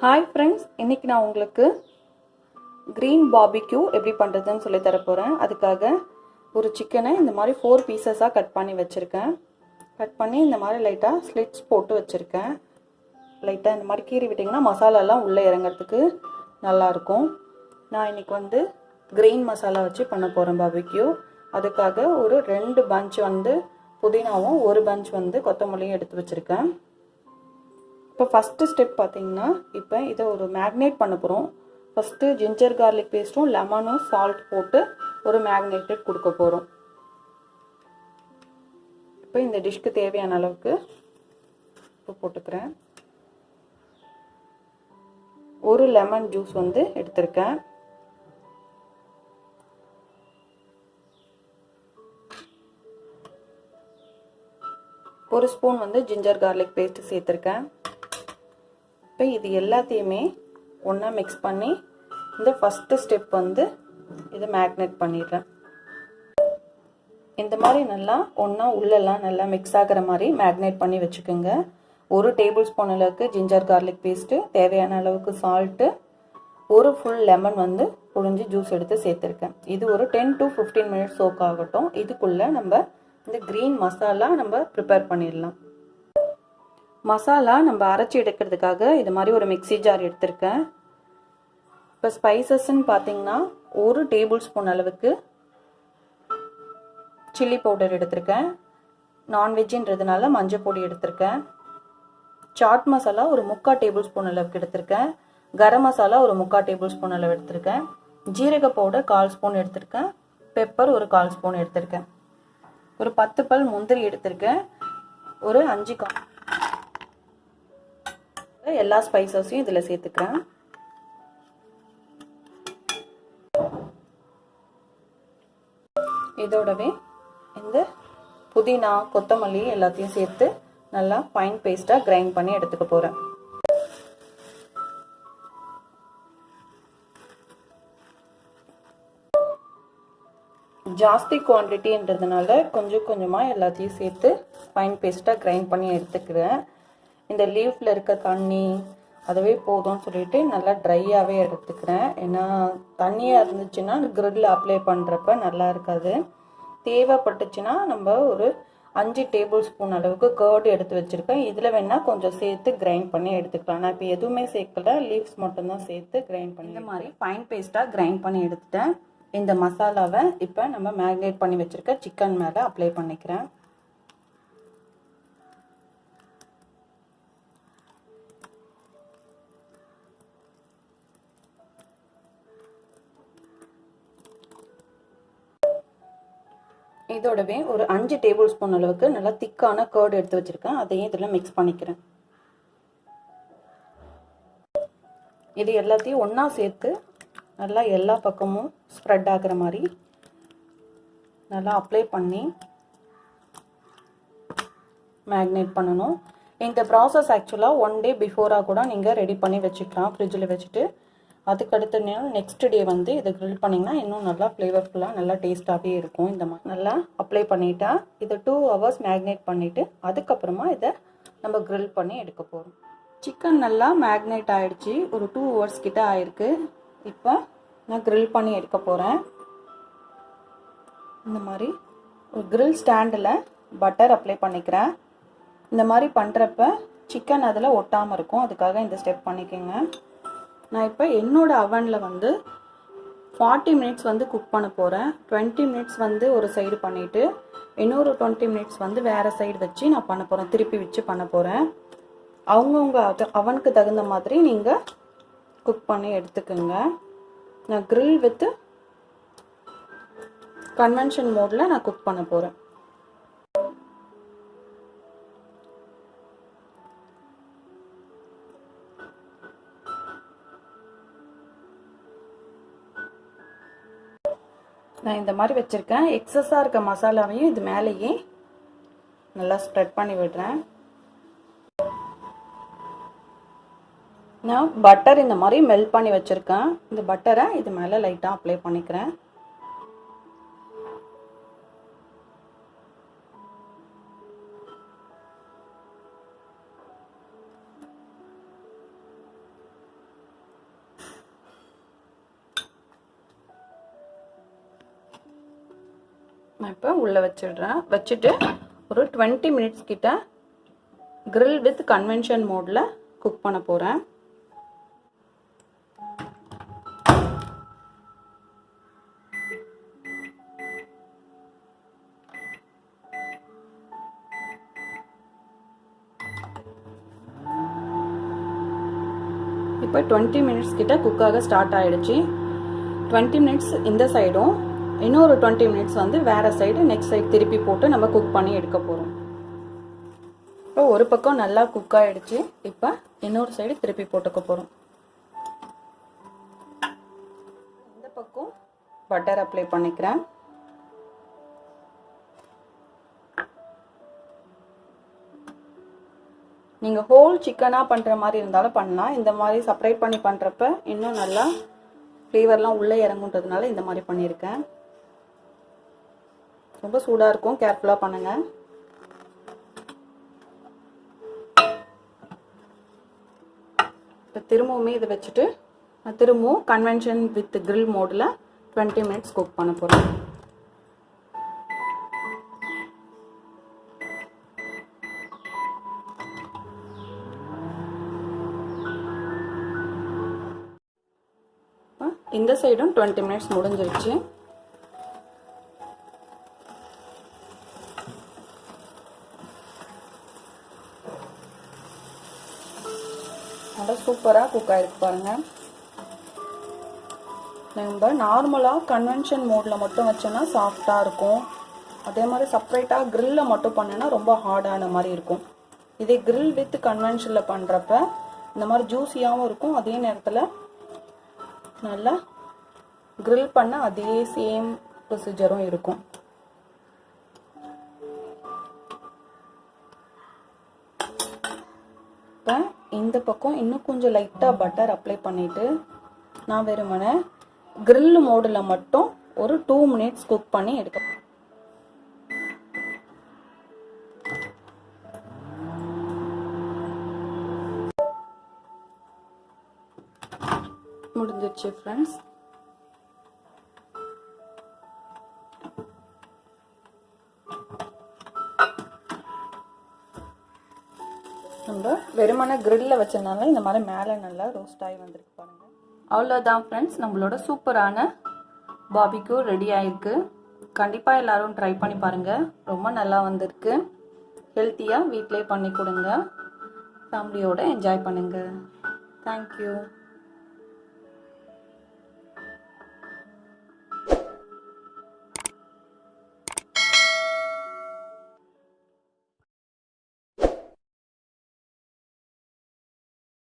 Hi friends, இன்னைக்கு நான் உங்களுக்கு green BBQ எப்படி பண்றதுன்னு சொல்லி தர போறேன். அதுக்காக ஒரு சிக்கனை இந்த மாதிரி 4 பீசஸா கட் பண்ணி வச்சிருக்கேன். கட் பண்ணி இந்த மாதிரி லைட்டா ஸ்லிட்ஸ் போட்டு வச்சிருக்கேன். லைட்டா இந்த மாதிரி கீறி விட்டீங்கன்னா மசாலா எல்லாம் உள்ள இறங்கிறதுக்கு நல்லா இருக்கும். நான் இன்னைக்கு green மசாலா வச்சு பண்ண போறேன் BBQ. அதுக்காக ஒரு 2 பஞ்ச் புதினாவும் ஒரு பஞ்ச் கொத்தமல்லியும் எடுத்து வச்சிருக்கேன். இப்போ ஃபர்ஸ்ட் ஸ்டெப் பாத்தீங்கன்னா இப்போ இத ஒரு மேரினேட் பண்ண போறோம். ஃபர்ஸ்ட் ginger garlic பேஸ்டும் லெமனும் salt போட்டு ஒரு மேரினேட்டட் கொடுக்க போறோம். இப்போ இந்த டிஷ்க்கு தேவையான அளவுக்கு உப்பு போட்டுக்கிறேன். ஒரு லெமன் ஜூஸ் எடுத்துர்க்கேன். ஒரு ஸ்பூன் ginger garlic paste சேர்த்திருக்கேன். இப்போ இது எல்லாத்தையுமே ஒண்ணா mix பண்ணி இந்த ஃபர்ஸ்ட் ஸ்டெப் இத மேரினேட் பண்ணிடுறேன். இந்த மாதிரி நல்லா ஒண்ணா உள்ளெல்லாம் நல்லா mix ஆகுற மாதிரி மேரினேட் பண்ணி வெச்சுக்கோங்க. 1 டேபிள்ஸ்பூன் அளவுக்கு ginger garlic paste, தேவையான அளவுக்கு salt, ஒரு full lemon புழிஞ்சு ஜூஸ் எடுத்து சேர்த்திருக்கேன். இது ஒரு 10 to 15 minutes soak ஆகட்டும். இதுக்குள்ள நம்ம இந்த green மசாலா நம்ம prepare பண்ணிடலாம். மசாலா நம்ம அரைச்சி எடுக்கிறதுக்காக இது மாதிரி ஒரு மிக்ஸி ஜார் எடுத்துர்க்கேன். இப்போ ஸ்பைசஸ்ன்னு பாத்தீங்கன்னா 1 டேபிள்ஸ்பூன் அளவுக்கு chilli powder எடுத்துர்க்கேன். நான்வெஜ்ன்றதுனால மஞ்சள் பொடி எடுத்துர்க்கேன். சாட் மசாலா ஒரு 3/4 டேபிள்ஸ்பூன் அளவுக்கு எடுத்துர்க்கேன். garam மசாலா ஒரு 3/4 டேபிள்ஸ்பூன் அளவு எடுத்துர்க்கேன். ஜீரக பவுடர் 1/4 ஸ்பூன் எடுத்துர்க்கேன். பெப்பர் ஒரு 1/4 ஸ்பூன் எடுத்துர்க்கேன். ஒரு 10 பல் முந்திரி எடுத்துர்க்கேன். ஒரு 5 எல்லா ஸ்பைசஸையும் இதல சேர்த்துக்கிறேன். இதோடவே இந்த புதினா, கொத்தமல்லி எல்லாத்தையும் சேர்த்து நல்லா ஃபைன் பேஸ்டா கிரைண்ட் பண்ணி எடுத்துக்க போறேன். ஜாஸ்தி குவாண்டிட்டின்றதுனால கொஞ்சம் கொஞ்சமா எல்லாத்தையும் சேர்த்து ஃபைன் பேஸ்டா கிரைண்ட் பண்ணி எடுத்துக்கிறேன். இந்த லீஃப்ல இருக்க தண்ணி அதுவே போதும்னு சொல்லிட்டு நல்லா ட்ரையாவே எடுத்துக்கிறேன். ஏன்னா தண்ணியா இருந்துச்சுன்னா கிரில்ல அப்ளை பண்றப்ப நல்லா இருக்காது. தேவைப்பட்டுச்சுன்னா நம்ம ஒரு 5 டேபிள்ஸ்பூன் அளவுக்கு கர்ட் எடுத்து வச்சிருக்கேன். இதுல வேணா கொஞ்சம் சேர்த்து கிரைண்ட் பண்ணி எடுத்துக்கலாம். நான் இப்போ எதுவுமே சேர்க்கல, லீவ்ஸ் மட்டும் தான் சேர்த்து கிரைண்ட் பண்ணி இந்த மாதிரி ஃபைன் பேஸ்டா கிரைண்ட் பண்ணி எடுத்துட்டேன். இந்த மசாலாவை இப்போ நம்ம மேரினேட் பண்ணி வச்சிருக்க சிக்கன் மேல அப்ளை பண்ணிக்கிறேன். இதோடவே ஒரு 5 டேபிள்ஸ்பூன் அளவுக்கு நல்லா திக்கான கர்ட் எடுத்து வச்சிருக்கேன். அதையும் இதெல்லாம் மிக்ஸ் பண்ணிக்கிறேன். இது எல்லாத்தையும் ஒண்ணா சேர்த்து நல்லா எல்லா பக்கமும் ஸ்ப்ரெட் ஆகுற மாதிரி நல்லா அப்ளை பண்ணி மேரினேட் பண்ணணும். இந்த ப்ராசஸ் ஆக்சுவலா 1 டே பிஃபோரா கூட நீங்க ரெடி பண்ணி வச்சுக்கலாம் ஃப்ரிட்ஜ்ல வச்சுட்டு. அதுக்கு அடுத்த நெக்ஸ்ட் டே இதை கிரில் பண்ணீங்கன்னா இன்னும் நல்லா ஃப்ளேவர்ஃபுல்லா நல்லா டேஸ்டாவே இருக்கும். இந்த மாதிரி நல்லா அப்ளை பண்ணிட்டா இதை 2 ஹவர்ஸ் மேரினேட் பண்ணிட்டு அதுக்கப்புறமா இதை நம்ம கிரில் பண்ணி எடுக்க போறோம். சிக்கன் நல்லா மேரினேட் ஆயிடுச்சு. ஒரு 2 ஹவர்ஸ் கிட்ட ஆயிருக்கு. இப்போ நான் கிரில் பண்ணி எடுக்க போறேன். இந்த மாதிரி ஒரு கிரில் ஸ்டாண்டில் பட்டர் அப்ளை பண்ணிக்கிறேன். இந்த மாதிரி பண்றப்ப சிக்கன் அதில் ஒட்டாம இருக்கும். அதுக்காக இந்த ஸ்டெப் பண்ணிக்கோங்க. நான் இப்போ என்னோட அவன்ல 40 மினிட்ஸ் குக் பண்ண போறேன். 20 மினிட்ஸ் ஒரு சைடு பண்ணிட்டு இன்னொரு 20 மினிட்ஸ் வேற சைடு வச்சு நான் பண்ண போறேன். திருப்பி வச்சு பண்ண போறேன். அவங்கவுங்க அவனுக்கு தகுந்த மாதிரி நீங்க குக் பண்ணி எடுத்துக்கோங்க. நான் கிரில் வித் கன்வென்ஷன் மோட்ல நான் குக் பண்ண போறேன். நான் இந்த மாதிரி வச்சிருக்கேன். எக்ஸஸா இருக்க மசாலாவையும் இது மேலேயே நல்லா ஸ்ப்ரெட் பண்ணி விடுறேன். நான் பட்டர் இந்த மாதிரி மெல்ட் பண்ணி வச்சிருக்கேன். இந்த பட்டரை இது மேல லைட்டா அப்ளை பண்ணிக்கிறேன். நான் இப்போ உள்ளே வச்சிடுறேன். வச்சுட்டு ஒரு 20 மினிட்ஸ் கிட்ட கிரில் வித் கன்வென்ஷன் மோடில் குக் பண்ண போகிறேன். இப்போ 20 மினிட்ஸ் கிட்ட குக்காக ஸ்டார்ட் ஆகிடுச்சு. 20 மினிட்ஸ் இந்த சைடும், இன்னொரு 20 மினிட்ஸ் வந்து வேறு சைடு நெக்ஸ்ட் சைடு திருப்பி போட்டு நம்ம குக் பண்ணி எடுக்க போகிறோம். இப்போ ஒரு பக்கம் நல்லா குக் ஆகிடுச்சு. இப்போ இன்னொரு சைடு திருப்பி போட்டுக்க போகிறோம். இந்த பக்கம் பட்டர் அப்ளை பண்ணிக்கிறேன். நீங்கள் ஹோல் சிக்கனாக பண்ணுற மாதிரி இருந்தாலும் பண்ணலாம். இந்த மாதிரி செப்பரேட் பண்ணி பண்ணுறப்ப இன்னும் நல்லா ஃப்ளேவர்லாம் உள்ளே இறங்குன்றதுனால இந்த மாதிரி பண்ணியிருக்கேன். ரொம்ப சூடாக இருக்கும், கேர்ஃபுல்லாக பண்ணுங்கள். இப்போ திரும்பவுமே இதை வச்சுட்டு நான் திரும்பவும் கன்வென்ஷன் வித் கிரில் மோடில் 20 மினிட்ஸ் குக் பண்ண போகிறேன். இந்த சைடும் 20 மினிட்ஸ் முடிஞ்சிருச்சு. நல்லா சூப்பராக குக் ஆகிருக்கு பாருங்கள். நம்ம நார்மலாக கன்வென்ஷன் மோடில் மட்டும் வச்சோன்னா சாஃப்டாக இருக்கும். அதே மாதிரி செப்ரேட்டாக கிரில்லில் மட்டும் பண்ணோன்னா ரொம்ப ஹார்டான மாதிரி இருக்கும். இதே கிரில் வித் கன்வென்ஷனில் பண்ணுறப்ப இந்த மாதிரி ஜூஸியாகவும் இருக்கும். அதே நேரத்தில் நல்லா கிரில் பண்ண அதே சேம் ப்ரொசீஜரும் இருக்கும். இப்போ இந்த பக்கம் இன்னும் கொஞ்சம் லைட்டாக பட்டர் அப்ளை பண்ணிவிட்டு நான் வெறுமனே கிரில் மோடில் மட்டும் ஒரு 2 மினிட்ஸ் குக் பண்ணி எடுக்க முடிஞ்சிருச்சு ஃப்ரெண்ட்ஸ். நம்ம வெறுமனை கிரில்ல வச்சனால இந்த மாதிரி மேலே நல்லா ரோஸ்ட் ஆகி வந்திருக்கு பாருங்க. அவ்வளோதான் ஃப்ரெண்ட்ஸ், நம்மளோட சூப்பரான பாபிக்யூ ரெடி ஆயிருக்கு. கண்டிப்பாக எல்லாரும் ட்ரை பண்ணி பாருங்க. ரொம்ப நல்லா வந்திருக்கு. ஹெல்த்தியாக வீட்டிலே பண்ணி கொடுங்க. ஃபேமிலியோட என்ஜாய் பண்ணுங்க. தேங்க்யூ.